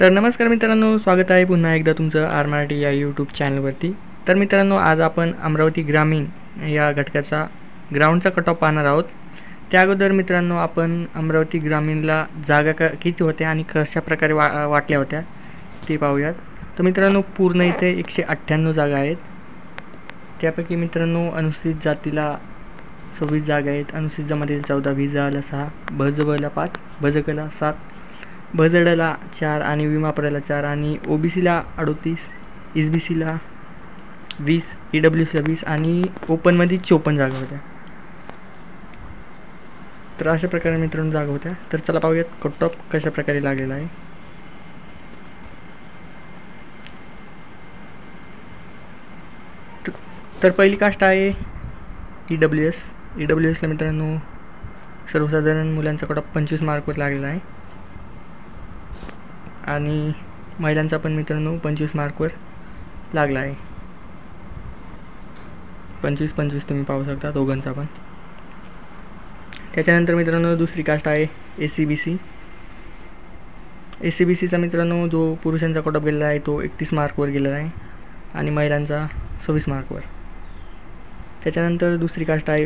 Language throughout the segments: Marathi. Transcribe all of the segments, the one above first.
तर नमस्कार मित्रांनो, स्वागत आहे पुन्हा एकदा तुमचं आर मराठी या यूट्यूब चॅनलवरती। तर मित्रांनो, आज आपण अमरावती ग्रामीण या घटकाचा ग्राउंडचा कट ऑफ पाहणार आहोत। त्या अगोदर मित्रांनो, आपण अमरावती ग्रामीणला जागा किती होत्या आणि कशा प्रकारे वाटल्या होत्या ते पाहूयात। तर मित्रांनो, पूर्ण इथे 198 जागा आहेत। त्यापैकी मित्रांनो, अनुसूचित जातीला 26 जागा आहेत, अनुसूचित जमातीला 14, भिजाला 6, भजबला 5, भजकला 7, भजडला 4 आणि विमापराला 4 आणि ओबीसीला 38, एसबीसीला 20, ईडब्ल्यूसीला 20 आणि ओपनमध्ये 54 जागा होत्या। तर अशा प्रकारे मित्रांनो जागा होत्या। तर चला पाहूयात कट ऑफ कशा प्रकारे लागलेला आहे। तर पहिली कास्ट आहे ईडब्ल्यूएसला मित्रांनो सर्वसाधारण मुलांचा कट ऑफ 25 मार्कवर लागलेला आहे आणि महिलांचा पण मित्रांनो 25 मार्कवर लागला आहे। 25-25 तुम्ही पाहू शकता दोघांचा पण। त्याच्यानंतर मित्रांनो दुसरी कास्ट आहे एससीबीसीचा मित्रांनो जो पुरुषांचा कट ऑफ गेलेला आहे तो 31 मार्कवर गेलेला आहे आणि महिलांचा 26 मार्कवर। त्याच्यानंतर दुसरी कास्ट आहे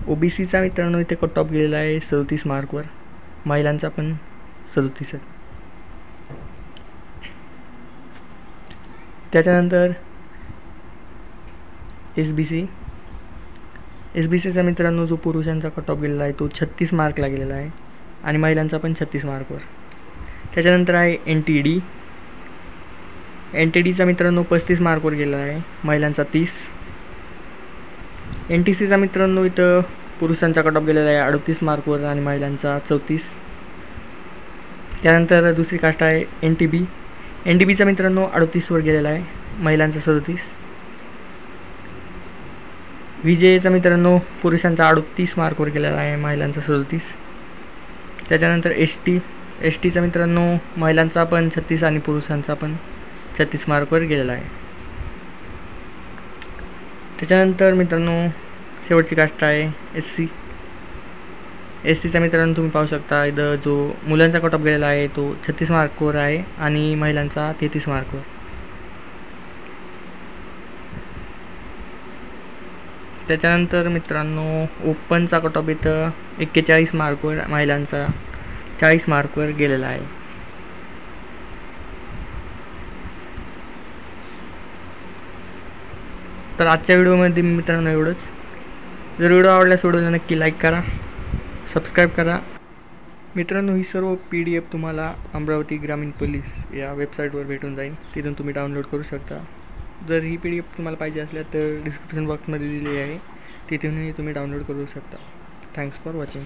ओबीसीचा मित्रांनो इथे कट ऑफ गेलेला आहे 37 मार्कवर, महिलांचा पण 37 आहे। त्याच्यानंतर एसबीसीचा मित्रांनो जो पुरुषांचा कट ऑफ गेलेला आहे तो 36 मार्कला गेलेला आहे आणि महिलांचा पण 36 मार्कवर। त्याच्यानंतर आहे एनटीडीचा मित्रांनो 35 मार्कवर गेलेला आहे, महिलांचा 30। एनटीसीचा मित्रांनो इथं पुरुषांचा कट ऑफ गेलेला आहे 38 मार्कवर आणि महिलांचा 34। त्यानंतर दुसरी कास्ट आहे एनटीबीचा मित्रांनो 38वर गेलेला आहे, महिलांचा 37। व्हीजेचा मित्रांनो पुरुषांचा 38 मार्कवर गेलेला आहे, महिलांचा 37। त्याच्यानंतर एसटीचा मित्रांनो महिलांचा पण 36 आणि पुरुषांचा पण 36 मार्कवर गेलेला आहे। त्याच्यानंतर मित्रांनो शेवटची कास्ट आहे एससीचा मित्रांनो तुम्ही पाहू शकता इथं जो मुलांचा कट ऑफ गेलेला आहे तो 36 मार्कवर आहे आणि महिलांचा 33 मार्कवर। त्याच्यानंतर मित्रांनो ओपनचा कट ऑफ इथं 41 मार्कवर, महिलांचा 40 मार्कवर गेलेला आहे। तर आजच्या व्हिडिओमध्ये मित्रांनो एवढंच। जर व्हिडिओ आवडल्यास व्हिडिओला नक्की लाईक करा, सबस्क्राईब करा। मित्रांनो ही सर्व PDF तुम्हाला अमरावती ग्रामीण पोलीस या वेबसाईटवर भेटून जाईल, तिथून तुम्ही डाउनलोड करू शकता। जर ही PDF तुम्हाला पाहिजे असल्यास तर डिस्क्रिप्शन बॉक्समध्ये दिली आहे, तिथूनही तुम्ही डाउनलोड करू शकता। Thanks for watching.